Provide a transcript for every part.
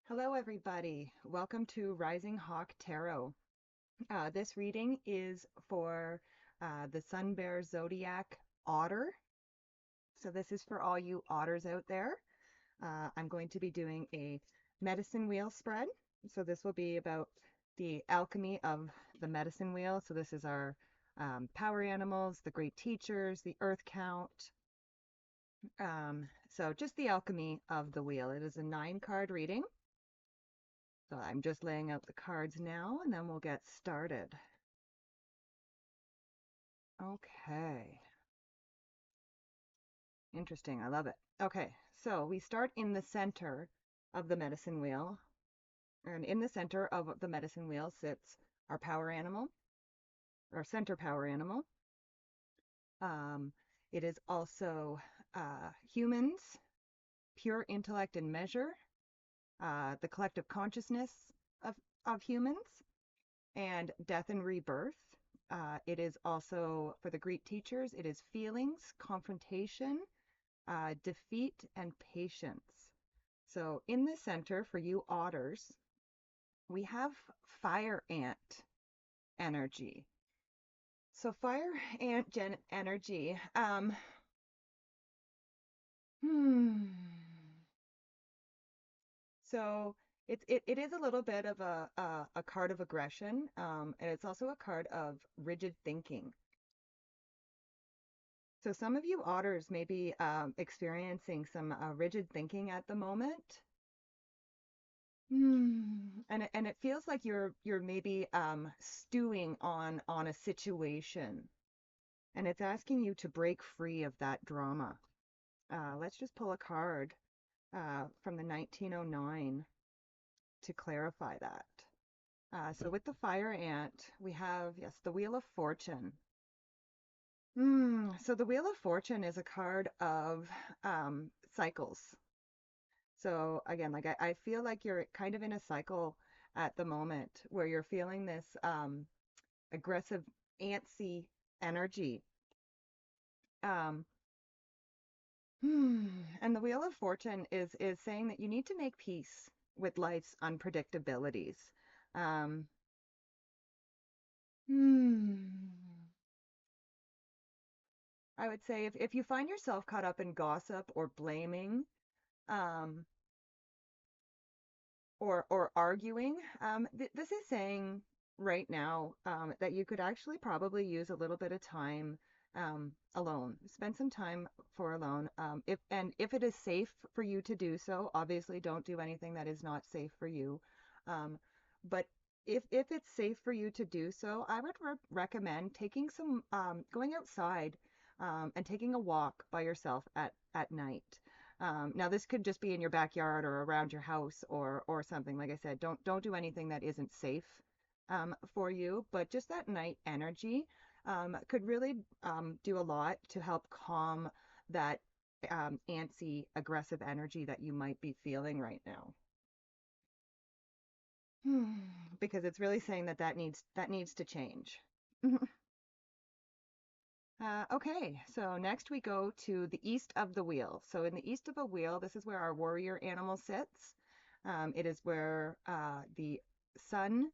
Hello, everybody. Welcome to Rising Hawk Tarot. This reading is for the Sun Bear Zodiac Otter. So this is for all you otters out there. I'm going to be doing a medicine wheel spread. So this will be about the alchemy of the medicine wheel. So this is our power animals, the great teachers, the earth count. So just the alchemy of the wheel. It is a 9-card reading. So I'm just laying out the cards now, and then we'll get started. Okay. Interesting. I love it. Okay, so we start in the center of the medicine wheel. And in the center of the medicine wheel sits our power animal, our center power animal. Um, it is also humans, pure intellect and measure, the collective consciousness of, of humans, and death and rebirth. It is also, for the Greek teachers, it is feelings, confrontation, defeat, and patience. So in the center, for you otters, we have fire ant energy. So fire ant energy. Hmm. So it is a little bit of a card of aggression, and it's also a card of rigid thinking. So some of you otters may be experiencing some rigid thinking at the moment. And it feels like you're maybe stewing on a situation, and it's asking you to break free of that drama. Let's just pull a card from the 1909 to clarify that. So with the fire ant, we have, yes, the Wheel of Fortune. So the Wheel of Fortune is a card of cycles. So again, like I feel like you're kind of in a cycle at the moment where you're feeling this aggressive, antsy energy. Um, and the Wheel of Fortune is saying that you need to make peace with life's unpredictabilities. Um, I would say if you find yourself caught up in gossip or blaming, um, or arguing. This is saying right now that you could actually probably use a little bit of time alone. Spend some time for alone. If it is safe for you to do so, obviously don't do anything that is not safe for you. Um, but if it's safe for you to do so, I would recommend taking some going outside and taking a walk by yourself at night. Now this could just be in your backyard or around your house or something. Like I said, don't do anything that isn't safe for you, but just that night energy could really do a lot to help calm that antsy, aggressive energy that you might be feeling right now. Because it's really saying that needs to change. Okay, so next we go to the east of the wheel. So in the east of a wheel, this is where our warrior animal sits. It is where the sun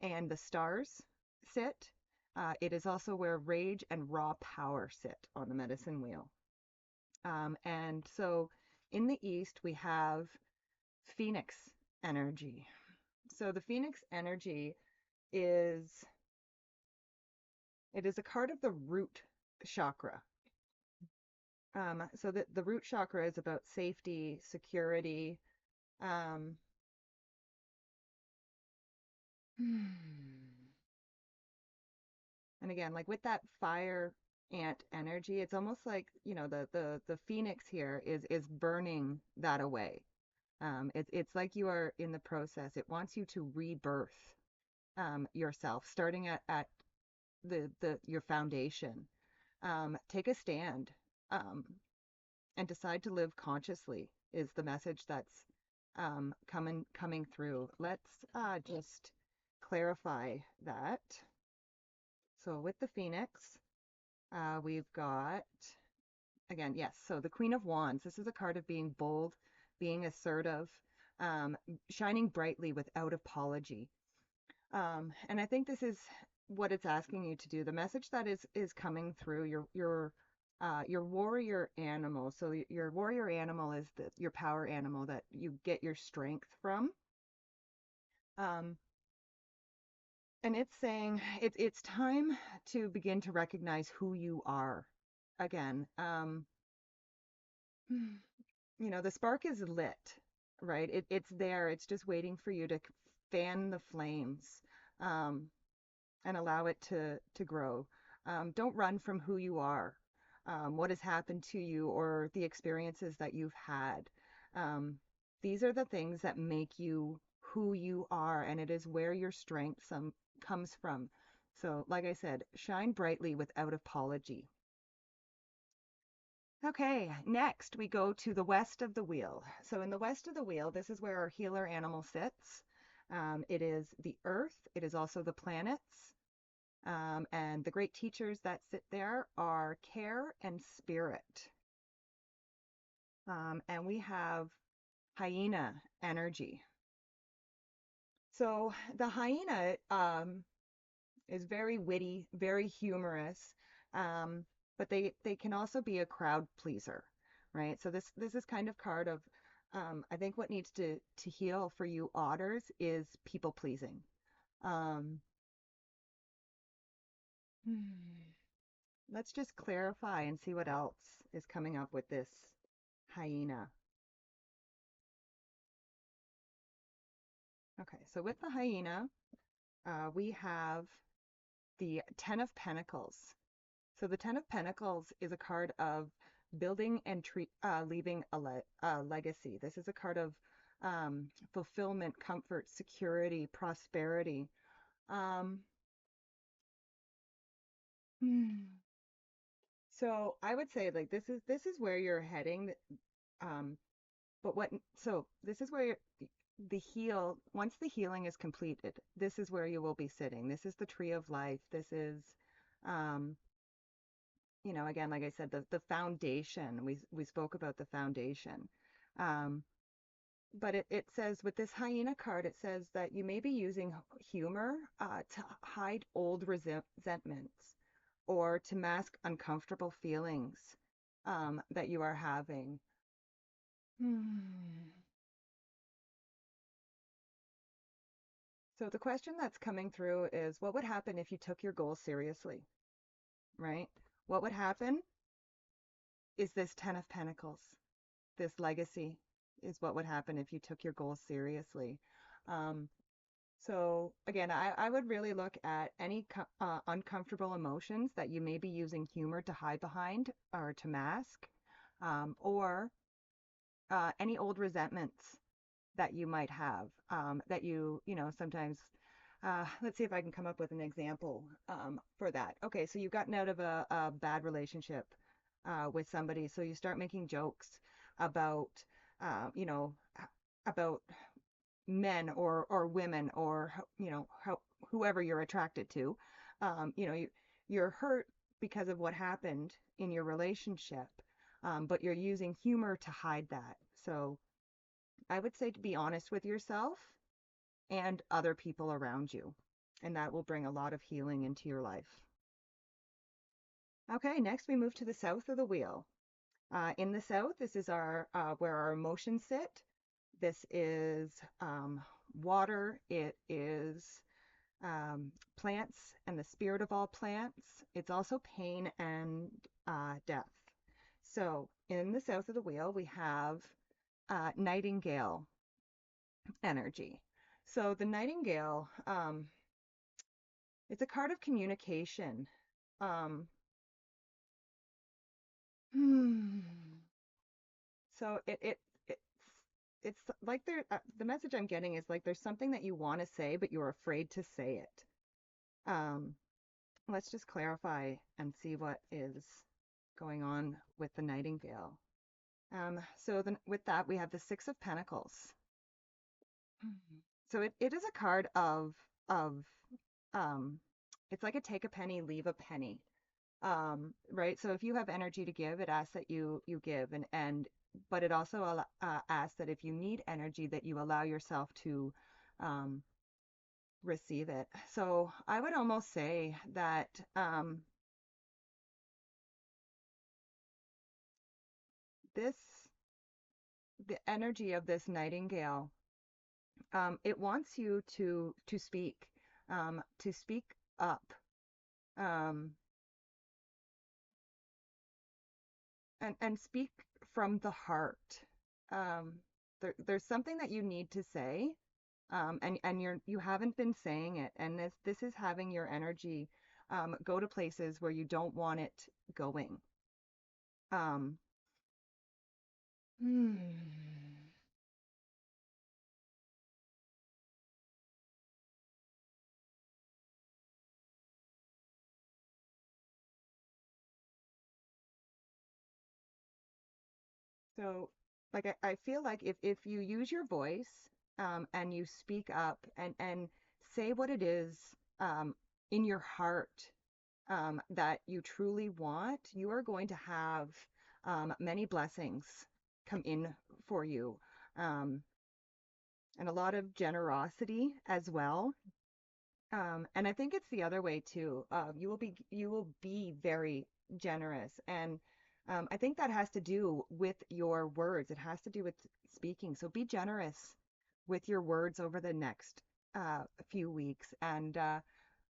and the stars sit. It is also where rage and raw power sit on the medicine wheel. And so in the east, we have phoenix energy. So the phoenix energy is it is a card of the root chakra. So the root chakra is about safety, security. Um, and again, like with that fire ant energy, it's almost like, the phoenix here is burning that away. It's like you are in the process. It wants you to rebirth yourself, starting at the your foundation. Take a stand. And decide to live consciously is the message that's coming through. Let's just clarify that. So with the Phoenix, we've got, again, yes, so the Queen of Wands. This is a card of being bold, being assertive, um, shining brightly without apology. And I think this is what it's asking you to do. The message that is coming through your warrior animal. So your warrior animal is your power animal that you get your strength from. Um, and it's saying it's time to begin to recognize who you are again. The spark is lit, right? It's there. It's just waiting for you to fan the flames. Um, and allow it to grow. Don't run from who you are, what has happened to you, or the experiences that you've had. Um, these are the things that make you who you are, and it is where your strength comes from. So, like I said, shine brightly without apology. Okay, next we go to the west of the wheel. So, in the west of the wheel, this is where our healer animal sits. It is the earth, it is also the planets. And the great teachers that sit there are care and spirit. And we have hyena energy. So the hyena is very witty, very humorous, um, but they can also be a crowd pleaser, right? So this is kind of card of I think what needs to heal for you otters is people pleasing. Um, Let's just clarify and see what else is coming up with this hyena. Okay, so with the hyena, we have the Ten of Pentacles. So the Ten of Pentacles is a card of building and leaving a legacy. This is a card of fulfillment, comfort, security, prosperity. Um, hmm. So I would say like this is where you're heading. Um, But what, so this is where once the healing is completed, this is where you will be sitting. This is the tree of life. This is, um, again, like I said, the foundation. We spoke about the foundation. Um, but it says with this hyena card, it says that you may be using humor to hide old resentments or to mask uncomfortable feelings that you are having. Hmm. So the question that's coming through is what would happen if you took your goals seriously, right? What would happen is this Ten of Pentacles, this legacy is what would happen if you took your goals seriously. Um, so again, I would really look at any uncomfortable emotions that you may be using humor to hide behind or to mask, or any old resentments that you might have that sometimes let's see if I can come up with an example for that. Okay, so you've gotten out of a bad relationship with somebody, so you start making jokes about about men or women or whoever you're attracted to. You're hurt because of what happened in your relationship, but you're using humor to hide that. So I would say to be honest with yourself and other people around you, and that will bring a lot of healing into your life. Okay, next we move to the south of the wheel. In the south, this is our where our emotions sit. This is water. It is plants and the spirit of all plants. It's also pain and death. So in the south of the wheel, we have nightingale energy. So the nightingale, it's a card of communication. Um, hmm. So it's like the message I'm getting is like there's something that you want to say, but you're afraid to say it. Um, let's just clarify and see what is going on with the nightingale. So then with that, we have the Six of Pentacles. So it is a card of um, it's like a take a penny, leave a penny. Right? So if you have energy to give, it asks that you give, and but it also asks that if you need energy, that you allow yourself to um, receive it. So I would almost say that this, the energy of this nightingale, it wants you to speak up, um, and speak from the heart. Um, there's something that you need to say, and you haven't been saying it, and this is having your energy go to places where you don't want it going. Um, hmm. So, like, I feel like if you use your voice, and you speak up and say what it is, in your heart, that you truly want, you are going to have many blessings come in for you, um, and a lot of generosity as well. And I think it's the other way too. You will be very generous, and I think that has to do with your words. It has to do with speaking. So be generous with your words over the next few weeks, and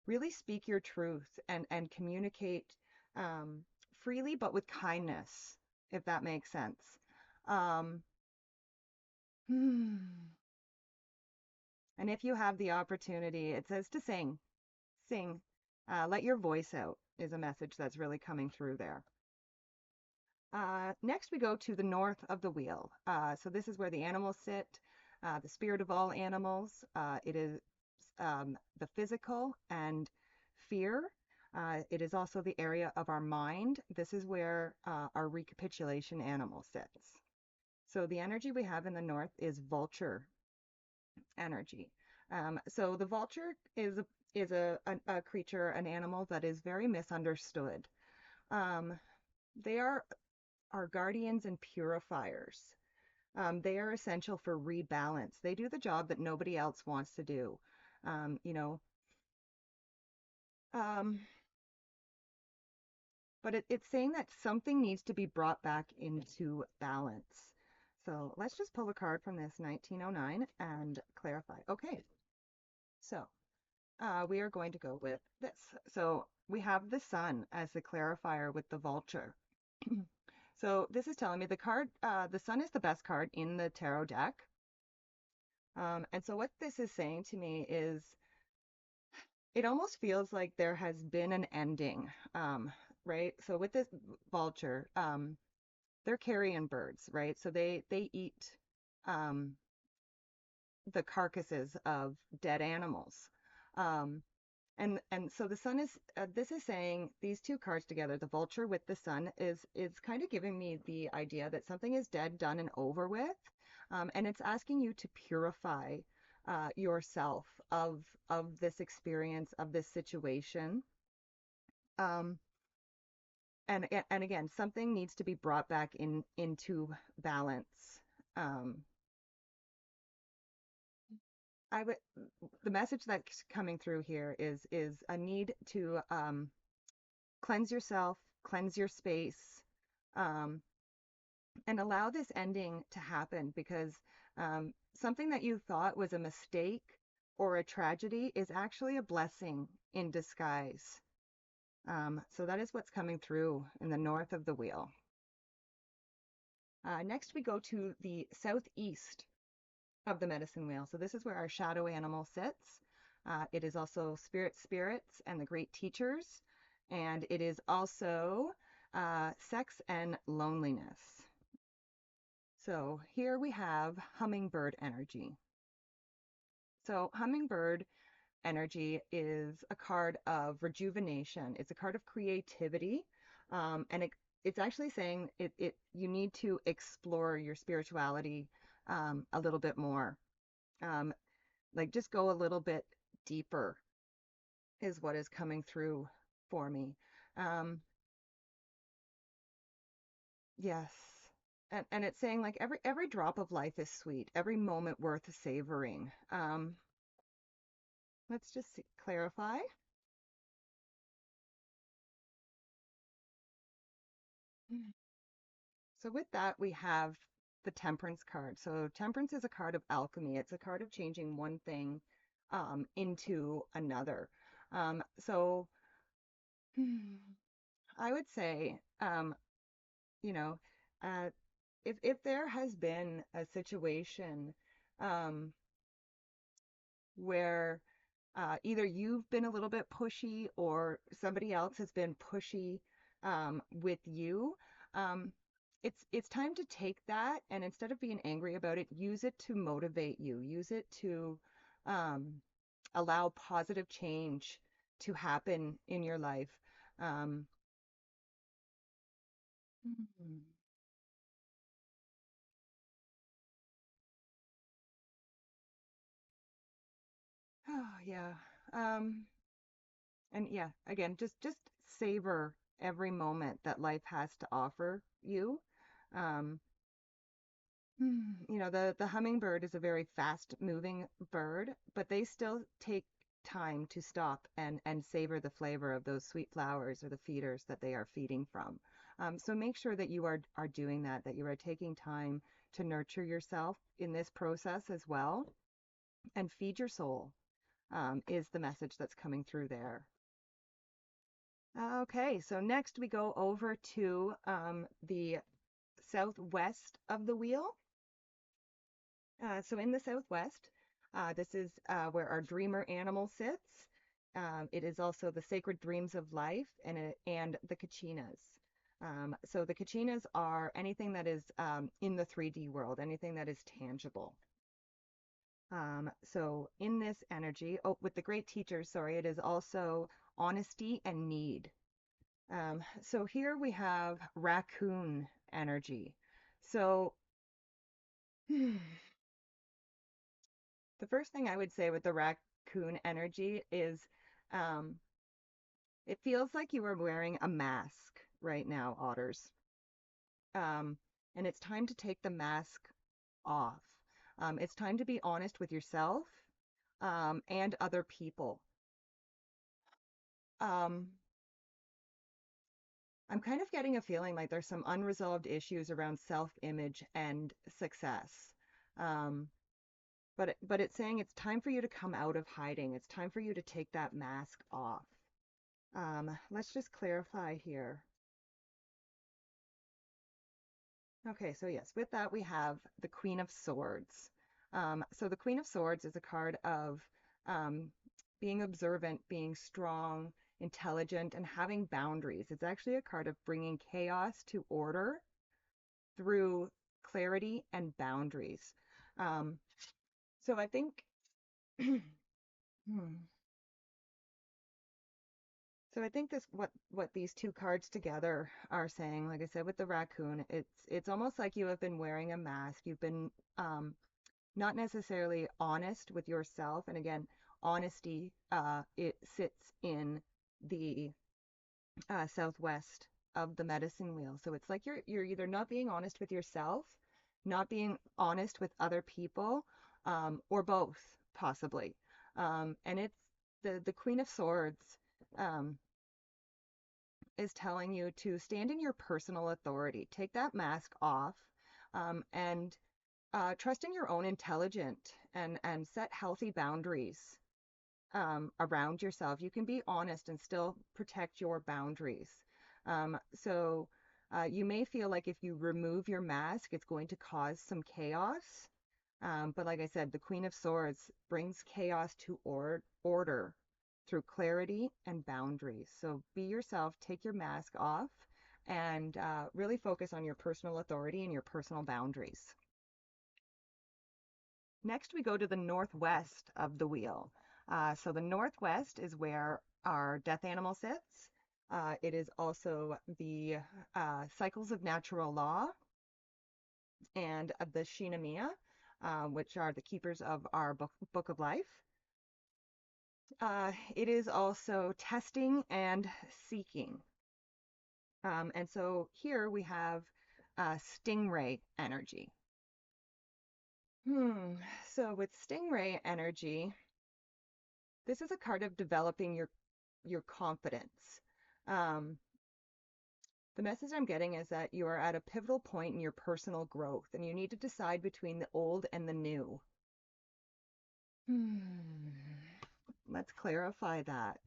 really speak your truth and communicate um, freely, but with kindness, if that makes sense. Um, hmm. And if you have the opportunity, it says to sing. Sing. Let your voice out is a message that's really coming through there. Next, we go to the north of the wheel. So this is where the animals sit, the spirit of all animals. It is the physical and fear. It is also the area of our mind. This is where our recapitulation animal sits. So the energy we have in the north is vulture energy. So the vulture is a creature, an animal that is very misunderstood. Um, they are our guardians and purifiers. They are essential for rebalance. They do the job that nobody else wants to do. Um, you know, um, but it's saying that something needs to be brought back into balance. So let's just pull a card from this 1909 and clarify. Okay, so we are going to go with this. So we have the sun as the clarifier with the vulture. So this is telling me the sun is the best card in the tarot deck. And so what this is saying to me is it almost feels like there has been an ending, right? So with this vulture, they're carrion birds, right? So they eat um, the carcasses of dead animals. Um, and so the sun is this is saying these two cards together, the vulture with the sun is kind of giving me the idea that something is dead, done, and over with, and it's asking you to purify yourself of this experience, of this situation, um, and again, something needs to be brought back into balance. um, I would The message that's coming through here is a need to cleanse yourself, cleanse your space, um, and allow this ending to happen, because something that you thought was a mistake or a tragedy is actually a blessing in disguise. So that is what's coming through in the north of the wheel. Next, we go to the southeast of the medicine wheel. So this is where our shadow animal sits. It is also spirits and the great teachers, and it is also sex and loneliness. So here we have hummingbird energy. So hummingbird energy is a card of rejuvenation. It's a card of creativity, and it's actually saying you need to explore your spirituality a little bit more. Um, like just go a little bit deeper is what is coming through for me. Um, yes. and it's saying like every drop of life is sweet, every moment worth savoring. Let's just clarify. So with that, we have the Temperance card. So Temperance is a card of alchemy. It's a card of changing one thing into another. So I would say, you know, uh, if there has been a situation um, where either you've been a little bit pushy or somebody else has been pushy with you. Um, it's time to take that and instead of being angry about it, use it to motivate you. Use it to um, allow positive change to happen in your life. Um, Mhm. Oh, yeah. Um, and yeah, again, just savor every moment that life has to offer you. Um, the hummingbird is a very fast moving bird, but they still take time to stop and savor the flavor of those sweet flowers or the feeders that they are feeding from. So make sure that you are doing that, that you are taking time to nurture yourself in this process as well, and feed your soul, is the message that's coming through there. Okay, so next we go over to the southwest of the wheel. So in the southwest, this is where our dreamer animal sits. It is also the sacred dreams of life and the kachinas. So the kachinas are anything that is in the 3D world, anything that is tangible. So in this energy, oh, with the great teachers, sorry, it is also honesty and need. So here we have raccoon energy. So the first thing I would say with the raccoon energy is um, it feels like you are wearing a mask right now, otters. Um, and it's time to take the mask off. It's time to be honest with yourself and other people. Um, I'm kind of getting a feeling like there's some unresolved issues around self-image and success. Um, but it's saying it's time for you to come out of hiding. It's time for you to take that mask off. Let's just clarify here. Okay, so yes, with that we have the Queen of Swords. So the Queen of Swords is a card of um, being observant, being strong, intelligent, and having boundaries. It's actually a card of bringing chaos to order through clarity and boundaries. Um, so I think, hmm, so I think this what these two cards together are saying, like I said with the raccoon, it's almost like you have been wearing a mask. You've been not necessarily honest with yourself. And again, honesty it sits in the southwest of the medicine wheel. So it's like you're either not being honest with yourself, not being honest with other people, or both possibly. And it's the Queen of Swords. Um, is telling you to stand in your personal authority. Take that mask off and trust in your own intelligence and set healthy boundaries around yourself. You can be honest and still protect your boundaries. So you may feel like if you remove your mask, it's going to cause some chaos. But like I said, the Queen of Swords brings chaos to order through clarity and boundaries. So be yourself, take your mask off, and really focus on your personal authority and your personal boundaries. Next, we go to the northwest of the wheel. So the northwest is where our death animal sits. It is also the cycles of natural law and the Shinamiya, which are the keepers of our book of life. It is also testing and seeking. And so here we have stingray energy. Hmm. So with stingray energy, this is a card of developing your confidence. Um, the message I'm getting is that you are at a pivotal point in your personal growth and you need to decide between the old and the new. Hmm. Let's clarify that.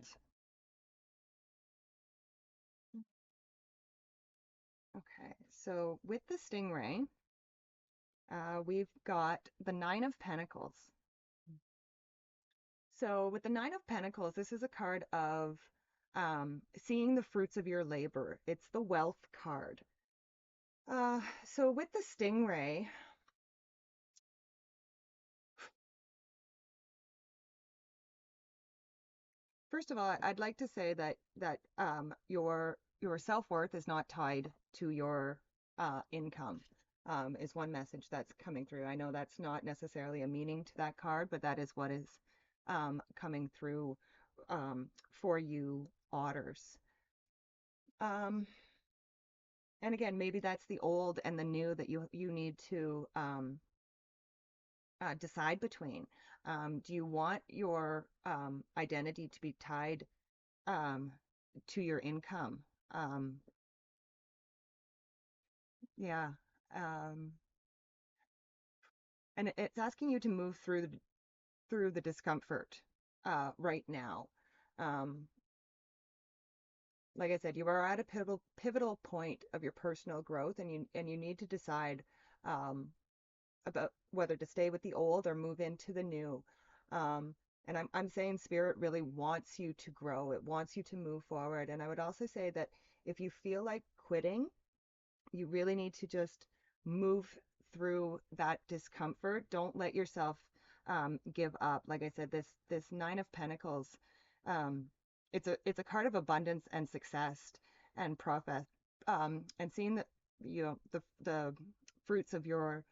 Okay, so with the stingray, we've got the Nine of Pentacles. So with the Nine of Pentacles, this is a card of seeing the fruits of your labor. It's the wealth card. So with the stingray, first of all, I'd like to say that your self-worth is not tied to your income. Is one message that's coming through. I know that's not necessarily a meaning to that card, but that is what is coming through for you otters. Um, and again, maybe that's the old and the new that you need to decide between. Do you want your identity to be tied um, to your income? Um, yeah. Um, and it's asking you to move through the discomfort right now. Um, like I said, you are at a pivotal point of your personal growth, and you need to decide um, about whether to stay with the old or move into the new. Um, and I'm saying spirit really wants you to grow. It wants you to move forward. And I would also say that if you feel like quitting, you really need to just move through that discomfort. Don't let yourself give up. Like I said, this Nine of Pentacles, um, it's a card of abundance and success and profit, and seeing that the fruits of your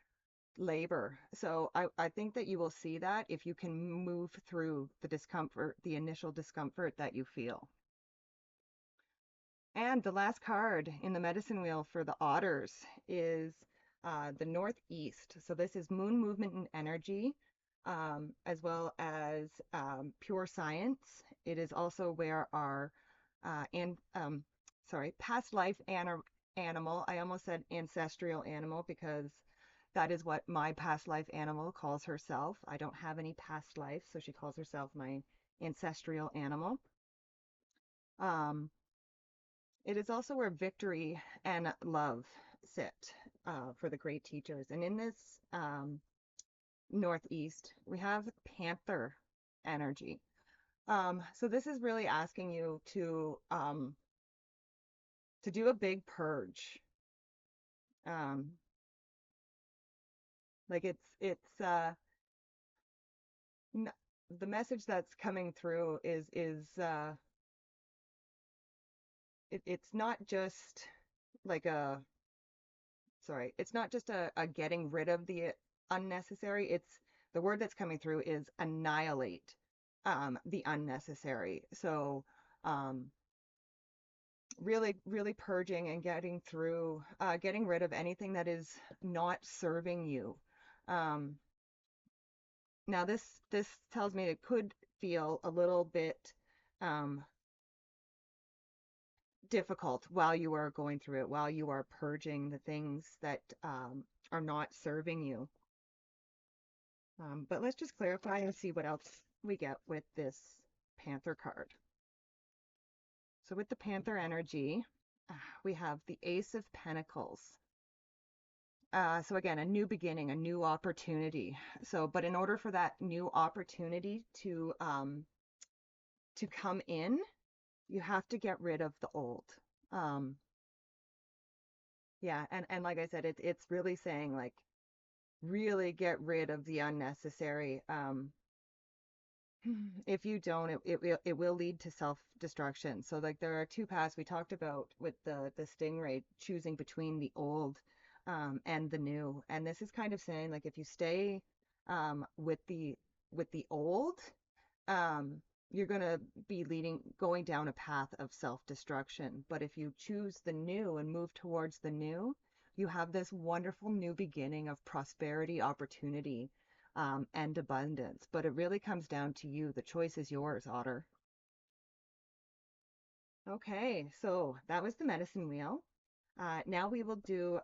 labor. So I think that you will see that if you can move through the discomfort, the initial discomfort that you feel. And the last card in the medicine wheel for the otters is the Northeast. So this is moon movement and energy, as well as pure science. It is also where our and past life animal. I almost said ancestral animal because that is what my past life animal calls herself. I don't have any past life, so she calls herself my ancestral animal. Um, it is also where victory and love sit for the great teachers. And in this Northeast, we have Panther energy. So this is really asking you to do a big purge. Um, like n the message that's coming through is it's not just like a sorry, it's not just a getting rid of the unnecessary. It's the word that's coming through is annihilate the unnecessary. So um, really purging and getting rid of anything that is not serving you. Um, Now this tells me it could feel a little bit um, difficult while you are going through it, while you are purging the things that are not serving you. But let's just clarify and see what else we get with this Panther card. So with the Panther energy, we have the Ace of Pentacles. So again, a new beginning, a new opportunity. So, but in order for that new opportunity to come in, you have to get rid of the old. Um, yeah, and like I said, it's really saying like really get rid of the unnecessary. If you don't, it will lead to self-destruction. So like there are two paths we talked about with the stingray choosing between the old and the new. And this is kind of saying like if you stay with the old, um, you're gonna be going down a path of self-destruction. But if you choose the new and move towards the new, You have this wonderful new beginning of prosperity, opportunity, and abundance. But it really comes down to you. The choice is yours, Otter. Okay, so that was the medicine wheel. Now we will do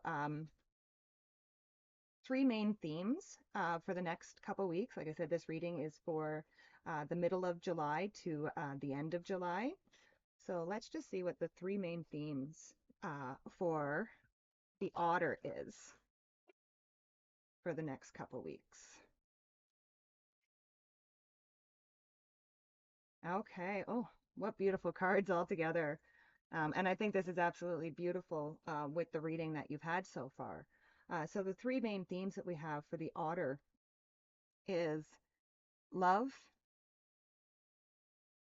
three main themes for the next couple weeks. Like I said, this reading is for the middle of July to the end of July. So let's just see what the three main themes for the otter is for the next couple weeks. Okay. Oh, what beautiful cards all together. And I think this is absolutely beautiful with the reading that you've had so far. So the three main themes that we have for the otter is love,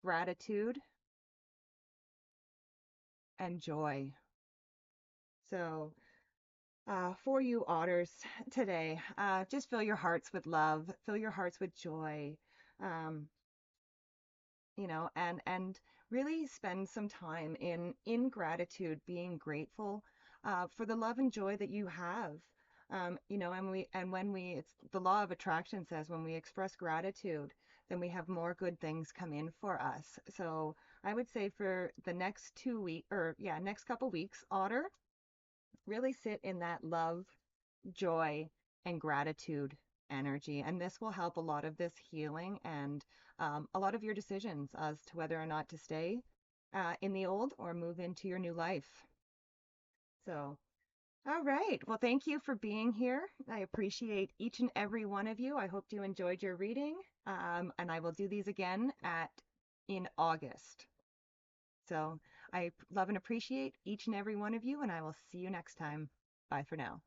gratitude, and joy. So for you otters today, just fill your hearts with love, fill your hearts with joy. Um, and really spend some time in gratitude, being grateful for the love and joy that you have. And when we it's the law of attraction says when we express gratitude, then we have more good things come in for us. So I would say for the next 2 week or yeah, next couple weeks, Otter, really sit in that love, joy, and gratitude energy. And this will help a lot of this healing and a lot of your decisions as to whether or not to stay in the old or move into your new life. So, all right. Well, thank you for being here. I appreciate each and every one of you. I hope you enjoyed your reading. And I will do these again in August. So I love and appreciate each and every one of you, and I will see you next time. Bye for now.